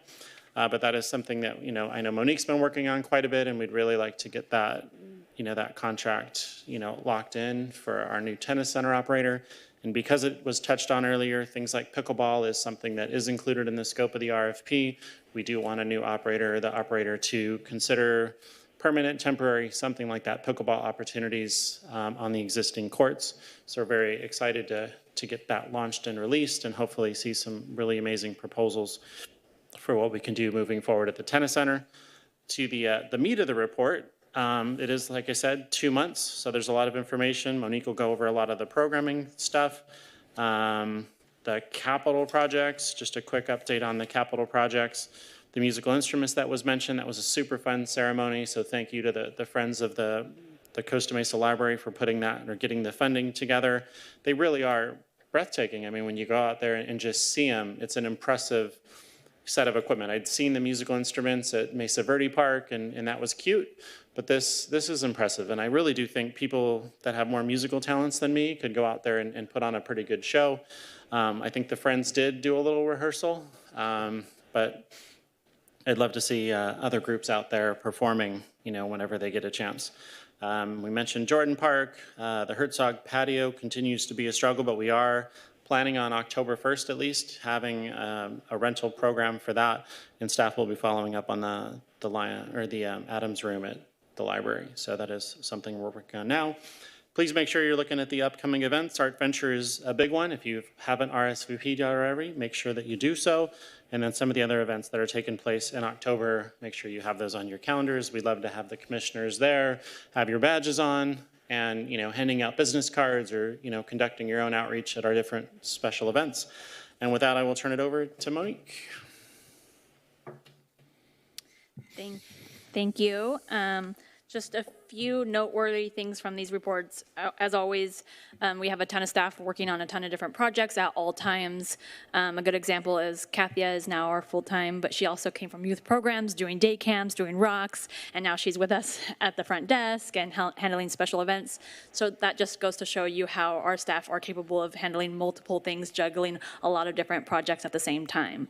But that is something that, I know Monique's been working on quite a bit, and we'd really like to get that, that contract, locked in for our new tennis center operator. And because it was touched on earlier, things like pickleball is something that is included in the scope of the RFP. We do want a new operator, the operator, to consider permanent, temporary, something like that, pickleball opportunities on the existing courts. So we're very excited to get that launched and released, and hopefully see some really amazing proposals for what we can do moving forward at the tennis center. To the meat of the report, it is, like I said, 2 months, so there's a lot of information. Monique will go over a lot of the programming stuff. The capital projects, just a quick update on the capital projects. The musical instruments that was mentioned, that was a super fun ceremony, so thank you to the friends of the Costa Mesa Library for putting that, or getting the funding together. They really are breathtaking. I mean, when you go out there and just see them, it's an impressive set of equipment. I'd seen the musical instruments at Mesa Verde Park, and that was cute, but this is impressive. And I really do think people that have more musical talents than me could go out there and put on a pretty good show. I think the friends did do a little rehearsal, but I'd love to see other groups out there performing, whenever they get a chance. We mentioned Jordan Park. The Herzog patio continues to be a struggle, but we are planning on October 1st at least having a rental program for that, and staff will be following up on the Adams room at the library. So that is something we're working on now. Please make sure you're looking at the upcoming events. Art Venture is a big one. If you haven't RSVP'd already, make sure that you do so. And then some of the other events that are taking place in October, make sure you have those on your calendars. We'd love to have the commissioners there, have your badges on, and handing out business cards, or conducting your own outreach at our different special events. And with that, I will turn it over to Monique. Thank you. Just a few noteworthy things from these reports. As always, we have a ton of staff working on a ton of different projects at all times. A good example is Kathia is now our full-time, but she also came from youth programs, doing day camps, doing rocks, and now she's with us at the front desk and handling special events. So that just goes to show you how our staff are capable of handling multiple things, juggling a lot of different projects at the same time.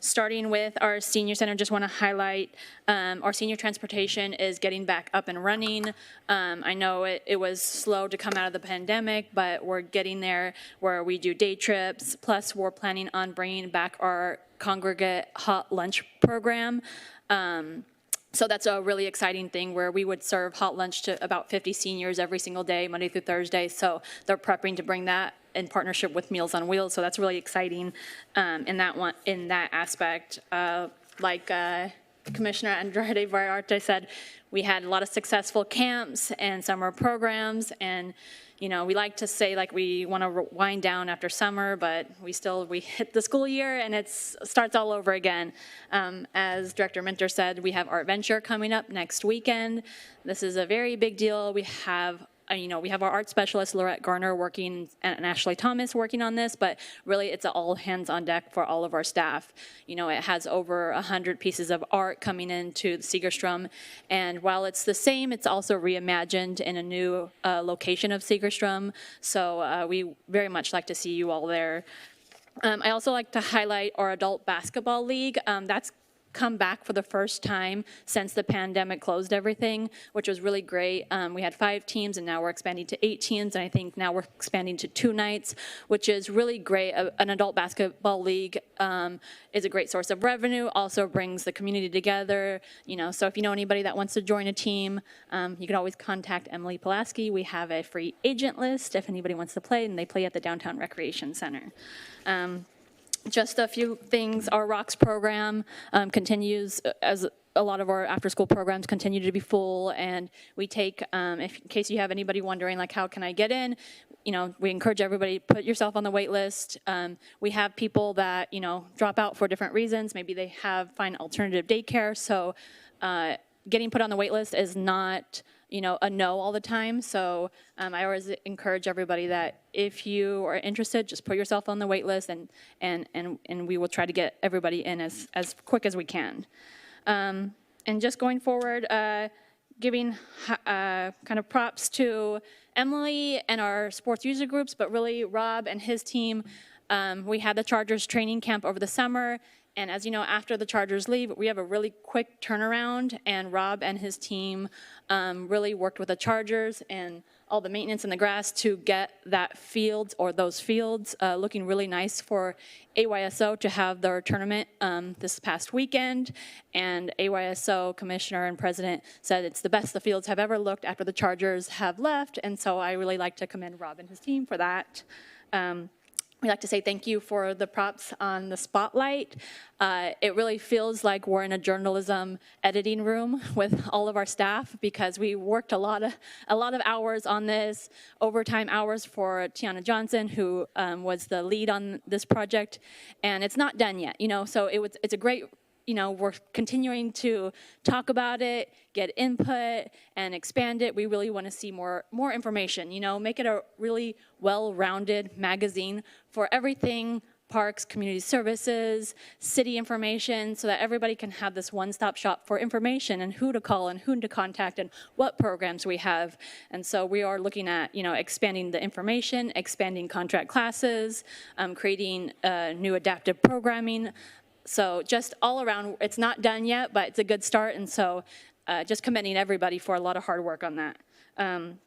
Starting with our senior center, just want to highlight our senior transportation is getting back up and running. I know it was slow to come out of the pandemic, but we're getting there where we do day trips. Plus, we're planning on bringing back our congregate hot lunch program. So that's a really exciting thing where we would serve hot lunch to about 50 seniors every single day, Monday through Thursday. So they're prepping to bring that in partnership with Meals on Wheels, so that's really exciting in that aspect. Like Commissioner Andrade Vallarta said, we had a lot of successful camps and summer programs, and we like to say like we want to wind down after summer, but we hit the school year and it starts all over again. As Director Minter said, we have Art Venture coming up next weekend. This is a very big deal. We have our art specialist, Lorette Garner, working, and Ashley Thomas working on this, but really it's all hands on deck for all of our staff. It has over 100 pieces of art coming into Segerstrom, and while it's the same, it's also reimagined in a new location of Segerstrom, so we very much like to see you all there. I also like to highlight our adult basketball league. That's come back for the first time since the pandemic closed everything, which was really great. We had 5 teams, and now we're expanding to 8 teams, and I think now we're expanding to 2 nights, which is really great. An adult basketball league is a great source of revenue, also brings the community together. So if you know anybody that wants to join a team, you can always contact Emily Pulaski. We have a free agent list if anybody wants to play, and they play at the Downtown Recreation Center. Just a few things. Our ROCKS program continues, as a lot of our after-school programs continue to be full, and we take, in case you have anybody wondering, like, how can I get in? We encourage everybody, put yourself on the wait list. We have people that, drop out for different reasons. Maybe they find alternative daycare, so getting put on the wait list is not a no all the time. So I always encourage everybody that if you are interested, just put yourself on the wait list, and we will try to get everybody in as quick as we can. And just going forward, giving kind of props to Emily and our sports user groups, but really Rob and his team. We had the Chargers training camp over the summer. And as you know, after the Chargers leave, we have a really quick turnaround, and Rob and his team really worked with the Chargers and all the maintenance in the grass to get those fields looking really nice for AYSO to have their tournament this past weekend. And AYSO Commissioner and President said it's the best the fields have ever looked after the Chargers have left, and so I really like to commend Rob and his team for that. We'd like to say thank you for the props on the spotlight. It really feels like we're in a journalism editing room with all of our staff, because we worked a lot of hours on this, overtime hours for Tiana Johnson, who was the lead on this project, and it's not done yet. So it's a great. We're continuing to talk about it, get input, and expand it. We really want to see more information, make it a really well-rounded magazine for everything, parks, community services, city information, so that everybody can have this one-stop shop for information and who to call and who to contact and what programs we have. And so we are looking at, expanding the information, expanding contract classes, creating new adaptive programming. So just all around, it's not done yet, but it's a good start. And so just commending everybody for a lot of hard work on that. And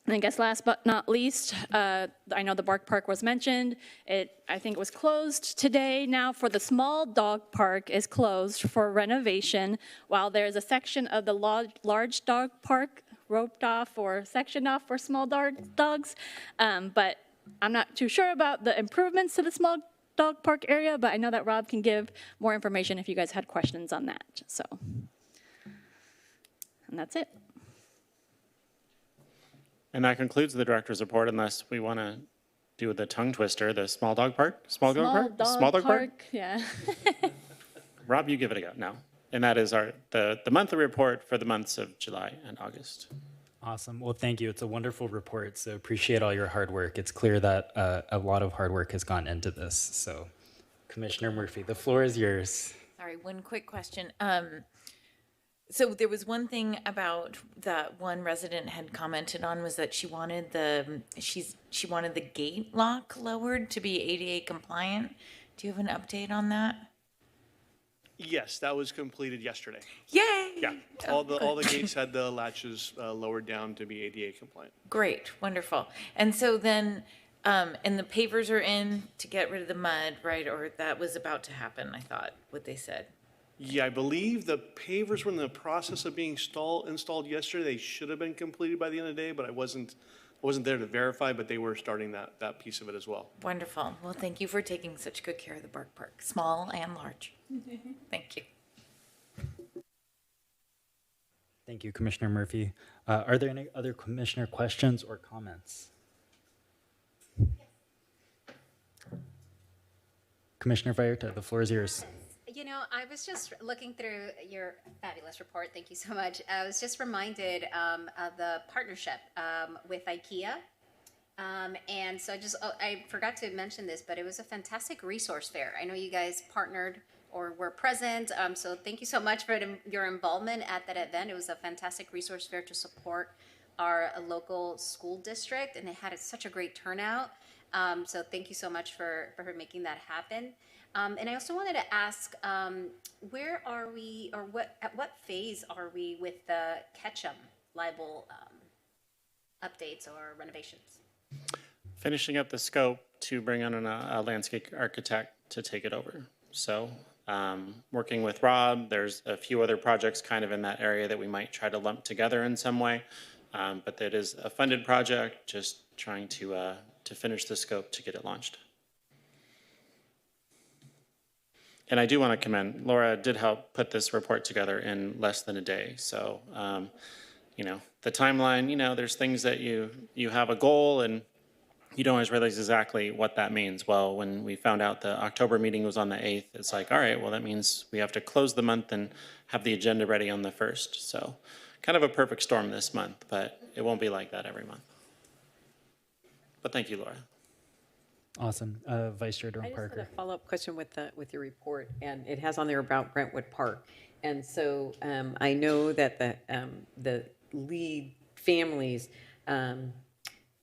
I guess last but not least, I know the Bark Park was mentioned. I think it was closed today now. For the small dog park is closed for renovation, while there's a section of the large dog park roped off or sectioned off for small dogs. But I'm not too sure about the improvements to the small dog park area, but I know that Rob can give more information if you guys had questions on that. So, and that's it. And that concludes the director's report, unless we want to do the tongue twister, the small dog park? Small dog park? Yeah. Rob, you give it a go now. And that is the monthly report for the months of July and August. Awesome. Well, thank you. It's a wonderful report, so appreciate all your hard work. It's clear that a lot of hard work has gone into this. So, Commissioner Murphy, the floor is yours. Sorry, one quick question. So there was one thing about that one resident had commented on, was that she wanted she wanted the gate lock lowered to be ADA compliant. Do you have an update on that? Yes, that was completed yesterday. Yay! Yeah, all the gates had the latches lowered down to be ADA compliant. Great, wonderful. And so then, and the pavers are in to get rid of the mud, right? Or that was about to happen, I thought, what they said. Yeah, I believe the pavers were in the process of being installed yesterday. They should have been completed by the end of the day, but I wasn't wasn't there to verify, but they were starting that piece of it as well. Wonderful. Well, thank you for taking such good care of the Bark Park, small and large. Thank you. Thank you, Commissioner Murphy. Are there any other commissioner questions or comments? Commissioner Vallarta, the floor is yours. You know, I was just looking through your fabulous report. Thank you so much. I was just reminded of the partnership with IKEA. And so I forgot to mention this, but it was a fantastic resource fair. I know you guys partnered or were present. So thank you so much for your involvement at that event. It was a fantastic resource fair to support our local school district, and it had such a great turnout. So thank you so much for making that happen. And I also wanted to ask, where are we, or at what phase are we with the Ketchum libel updates or renovations? Finishing up the scope to bring on a landscape architect to take it over. So working with Rob, there's a few other projects kind of in that area that we might try to lump together in some way. But that is a funded project, just trying to finish the scope to get it launched. And I do want to commend, Laura did help put this report together in less than a day. So, you know, the timeline, you know, there's things that you have a goal and you don't always realize exactly what that means. Well, when we found out the October meeting was on the 8th, it's like, all right, well, that means we have to close the month and have the agenda ready on the 1st. So kind of a perfect storm this month, but it won't be like that every month. But thank you, Laura. Awesome. Vice Chair Durham I just had a Parker. follow-up question with your report, and it has on there about Brentwood Park. And so I know that the lead families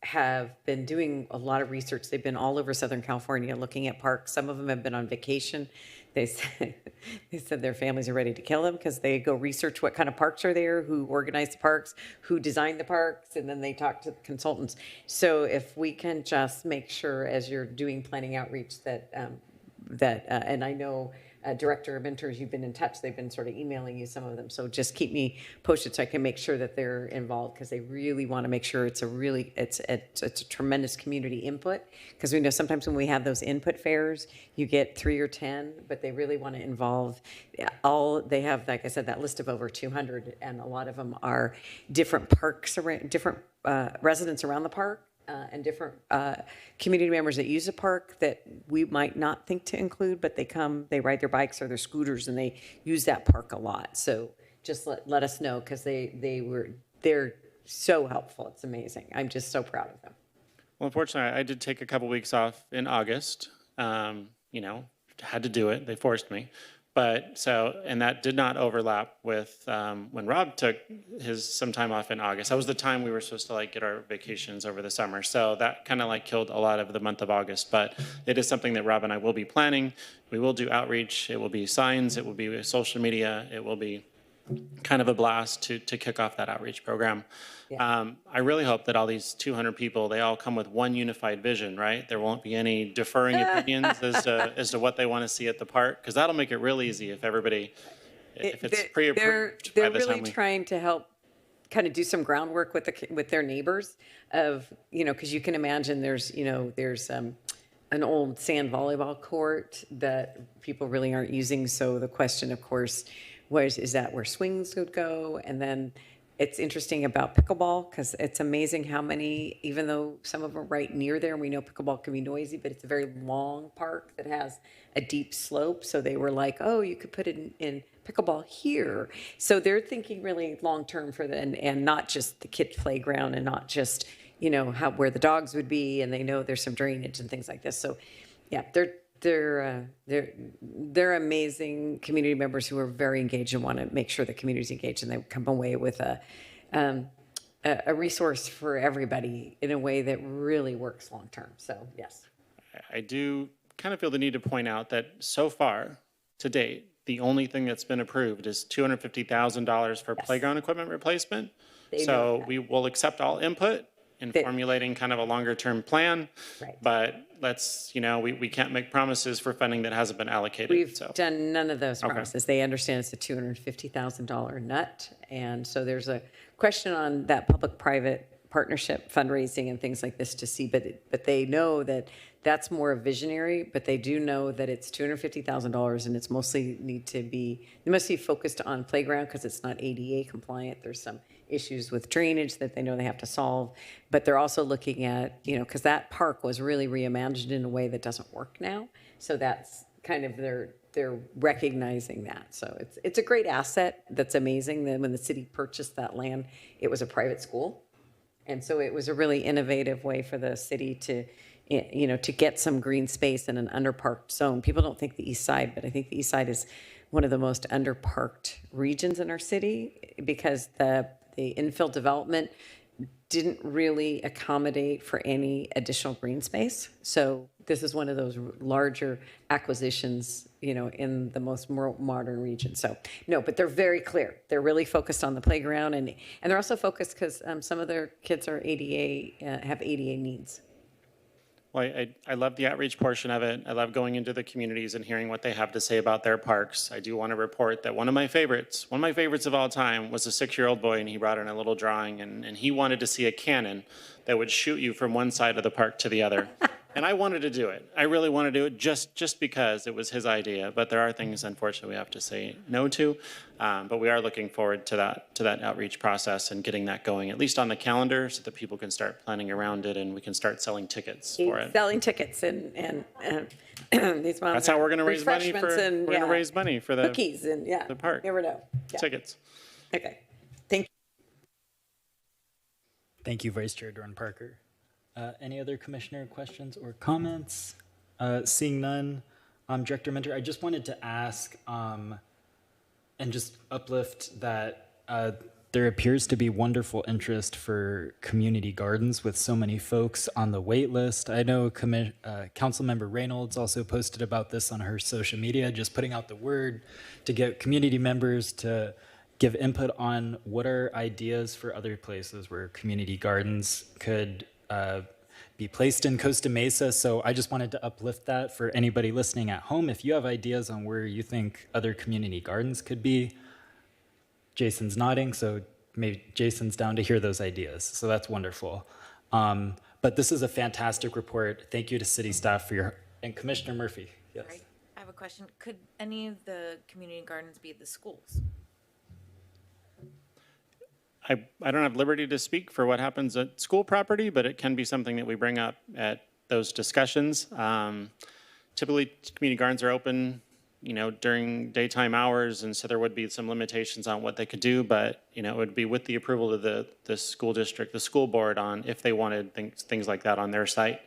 have been doing a lot of research. They've been all over Southern California looking at parks. Some of them have been on vacation. They said their families are ready to kill them because they go research what kind of parks are there, who organized the parks, who designed the parks, and then they talk to the consultants. So if we can just make sure as you're doing planning outreach that, and I know Director of Interns, you've been in touch, they've been sort of emailing you some of them. So just keep me posted so I can make sure that they're involved because they really want to make sure it's a tremendous community input. Because we know sometimes when we have those input fairs, you get 3 or 10, but they really want to involve they have, like I said, that list of over 200, and a lot of them are different parks, different residents around the park. And different community members that use the park that we might not think to include, but they ride their bikes or their scooters and they use that park a lot. So just let us know because they're so helpful. It's amazing. I'm just so proud of them. Well, unfortunately, I did take a couple weeks off in August. You know, had to do it. They forced me. But and that did not overlap with when Rob took some time off in August. That was the time we were supposed to like get our vacations over the summer. So that kind of like killed a lot of the month of August. But it is something that Rob and I will be planning. We will do outreach. It will be signs. It will be social media. It will be kind of a blast to kick off that outreach program. Yeah. I really hope that all these 200 people, they all come with one unified vision, right? There won't be any differing opinions as to what they want to see at the park, because that'll make it real easy if everybody, if it's pre-approved. They're really trying to help kind of do some groundwork with their neighbors because you can imagine there's an old sand volleyball court that people really aren't using. So the question, of course, is that where swings would go? And then it's interesting about pickleball because it's amazing how many, even though some of them are right near there, and we know pickleball can be noisy, but it's a very long park that has a deep slope. So they were like, oh, you could put it in pickleball here. So they're thinking really long-term for and not just the kids' playground and not just, where the dogs would be. And they know there's some drainage and things like this. So yeah, they're amazing community members who are very engaged and want to make sure the community's engaged, and they come away with a resource for everybody in a way that really works long term. So yes, I do kind of feel the need to point out that so far to date, the only thing that's been approved is $250,000 for playground equipment replacement. So we will accept all input in formulating kind of a longer term plan, but let's, we can't make promises for funding that hasn't been allocated. We've done none of those promises. They understand it's a $250,000 nut. And so there's a question on that public-private partnership fundraising and things like this to see, but they know that that's more visionary, but they do know that it's $250,000 and it's mostly they must be focused on playground because it's not ADA compliant. There's some issues with drainage that they know they have to solve, but they're also looking at, because that park was really reimagined in a way that doesn't work now. So that's kind of they're recognizing that. So it's a great asset. That's amazing that when the city purchased that land, it was a private school. And so it was a really innovative way for the city to get some green space in an underparked zone. People don't think the east side, but I think the east side is one of the most underparked regions in our city because the infill development didn't really accommodate for any additional green space. So this is one of those larger acquisitions, in the most modern region. So no, but they're very clear. They're really focused on the playground, and they're also focused because some of their kids are have ADA needs. Well, I love the outreach portion of it. I love going into the communities and hearing what they have to say about their parks. I do want to report that one of my favorites of all time was a 6-year-old boy, and he brought in a little drawing, and he wanted to see a cannon that would shoot you from one side of the park to the other. And I wanted to do it. I really want to do it just because it was his idea. But there are things, unfortunately, we have to say no to. But we are looking forward to that outreach process and getting that going, at least on the calendar, so that people can start planning around it and we can start selling tickets for it. Selling tickets and these moms. That's how we're going to raise money for. And, we're going to raise money for the cookies and the park. Never know. Yeah. Tickets. Okay. Thank you. Thank you, Vice Chair Dorn Parker. Any other commissioner questions or comments? Seeing none, Director Minter, I just wanted to ask and just uplift that there appears to be wonderful interest for community gardens with so many folks on the wait list. I know Councilmember Reynolds also posted about this on her social media, just putting out the word to get community members to give input on what are ideas for other places where community gardens could be placed in Costa Mesa. So I just wanted to uplift that for anybody listening at home. If you have ideas on where you think other community gardens could be, Jason's nodding, so maybe Jason's down to hear those ideas. So that's wonderful. But this is a fantastic report. Thank you to city staff and Commissioner Murphy. Yes. Right. I have a question. Could any of the community gardens be at the schools? I don't have liberty to speak for what happens at school property, but it can be something that we bring up at those discussions. Typically, community gardens are open, during daytime hours, and so there would be some limitations on what they could do, but, it would be with the approval of the school district, the school board on if they wanted things like that on their site.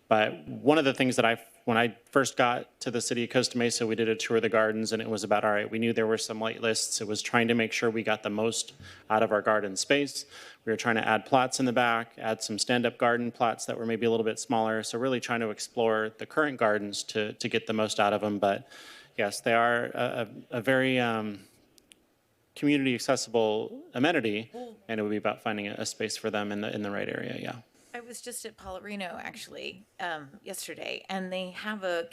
But one of the things that when I first got to the city of Costa Mesa, we did a tour of the gardens, and it was about, all right, we knew there were some wait lists. It was trying to make sure we got the most out of our garden space. We were trying to add plots in the back, add some stand-up garden plots that were maybe a little bit smaller. So really trying to explore the current gardens to get the most out of them. But yes, they are a very community accessible amenity, and it would be about finding a space for them in the right area, yeah. I was just at Polarino actually yesterday, and they have a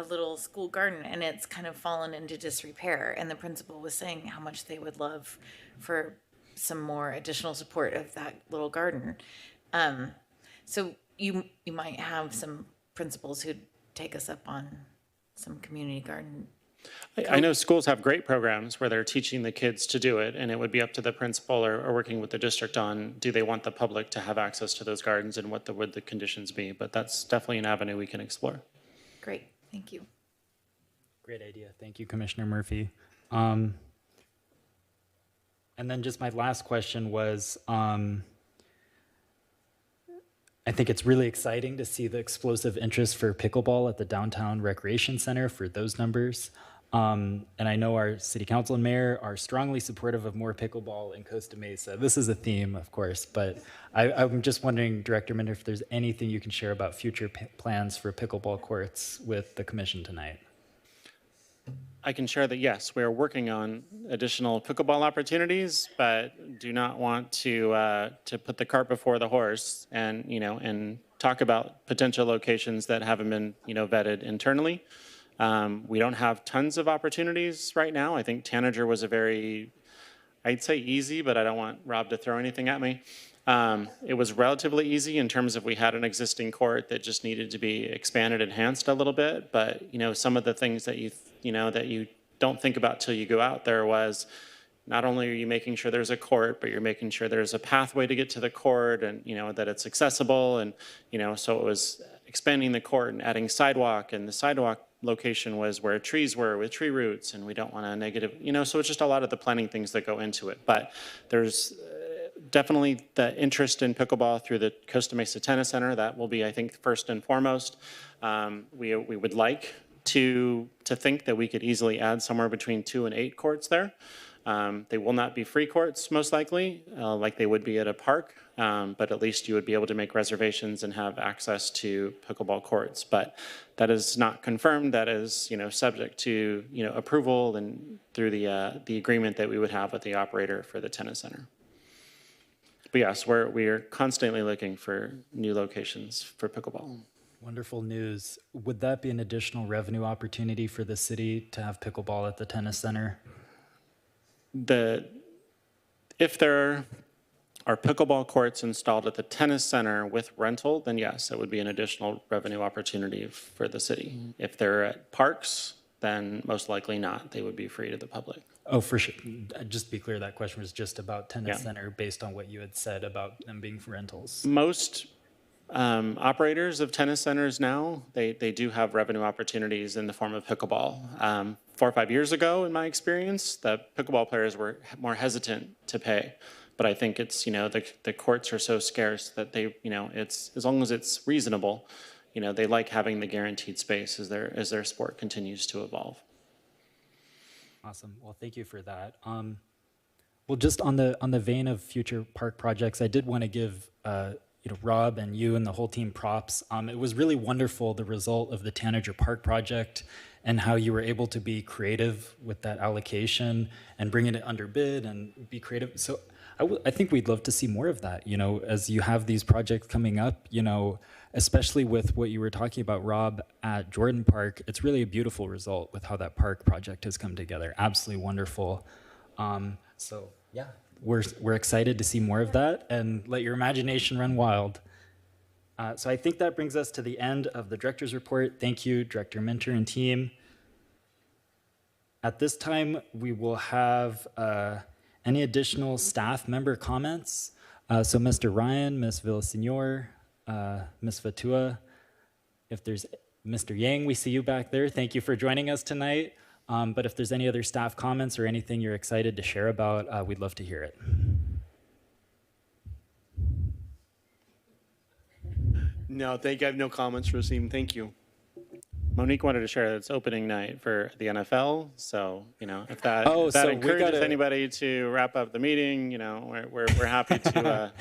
little school garden, and it's kind of fallen into disrepair. And the principal was saying how much they would love for some more additional support of that little garden. So you might have some principals who'd take us up on some community garden. I know schools have great programs where they're teaching the kids to do it, and it would be up to the principal or working with the district on, do they want the public to have access to those gardens and what would the conditions be? But that's definitely an avenue we can explore. Great, thank you. Great idea. Thank you, Commissioner Murphy. And then just my last question was, I think it's really exciting to see the explosive interest for pickleball at the Downtown Recreation Center for those numbers. And I know our city council and mayor are strongly supportive of more pickleball in Costa Mesa. This is a theme, of course, but I'm just wondering, Director Minter, if there's anything you can share about future plans for pickleball courts with the commission tonight. I can share that, yes, we are working on additional pickleball opportunities, but do not want to put the cart before the horse and talk about potential locations that haven't been, vetted internally. We don't have tons of opportunities right now. I think Tanager was a very, I'd say easy, but I don't want Rob to throw anything at me. It was relatively easy in terms of we had an existing court that just needed to be expanded, enhanced a little bit. But, some of the things that that you don't think about till you go out there was not only are you making sure there's a court, but you're making sure there's a pathway to get to the court and, that it's accessible. And, so it was expanding the court and adding sidewalk, and the sidewalk location was where trees were with tree roots, and we don't want a negative, so it's just a lot of the planning things that go into it. But there's definitely the interest in pickleball through the Costa Mesa Tennis Center. That will be, I think, first and foremost. We would like to think that we could easily add somewhere between 2 and 8 courts there. They will not be free courts, most likely, like they would be at a park, but at least you would be able to make reservations and have access to pickleball courts. But that is not confirmed. That is, subject to, approval and through the agreement that we would have with the operator for the tennis center. But yes, we are constantly looking for new locations for pickleball. Wonderful news. Would that be an additional revenue opportunity for the city to have pickleball at the tennis center? If there are pickleball courts installed at the tennis center with rental, then yes, it would be an additional revenue opportunity for the city. If they're at parks, then most likely not. They would be free to the public. Oh, for sure. Just to be clear, that question was just about tennis center based on what you had said about them being for rentals. Most operators of tennis centers now, they do have revenue opportunities in the form of pickleball. 4 or 5 years ago, in my experience, the pickleball players were more hesitant to pay. But I think it's, the courts are so scarce that they, it's, as long as it's reasonable, they like having the guaranteed space as their sport continues to evolve. Awesome. Well, thank you for that. Well, just on the vein of future park projects, I did want to give Rob and you and the whole team props. It was really wonderful, the result of the Tanager Park project and how you were able to be creative with that allocation and bringing it under bid and be creative. So I think we'd love to see more of that, as you have these projects coming up, especially with what you were talking about, Rob, at Jordan Park. It's really a beautiful result with how that park project has come together. Absolutely wonderful. So yeah, we're excited to see more of that and let your imagination run wild. So I think that brings us to the end of the director's report. Thank you, Director Minter and team. At this time, we will have any additional staff member comments. So Mr. Ryan, Ms. Villasenor, Ms. Fatua, if there's Mr. Yang, we see you back there. Thank you for joining us tonight. But if there's any other staff comments or anything you're excited to share about, we'd love to hear it. No, I have no comments for this evening. Thank you. Monique wanted to share that it's opening night for the NFL. So, if that, Oh, if that so we encourages gotta- anybody to wrap up the meeting, we're happy to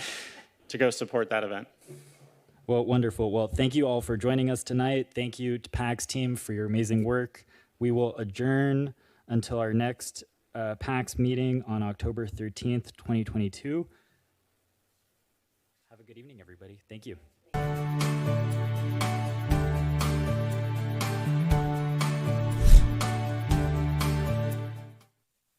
go support that event. Well, wonderful. Well, thank you all for joining us tonight. Thank you to PAX team for your amazing work. We will adjourn until our next PAX meeting on October 13th, 2022. Have a good evening, everybody. Thank you.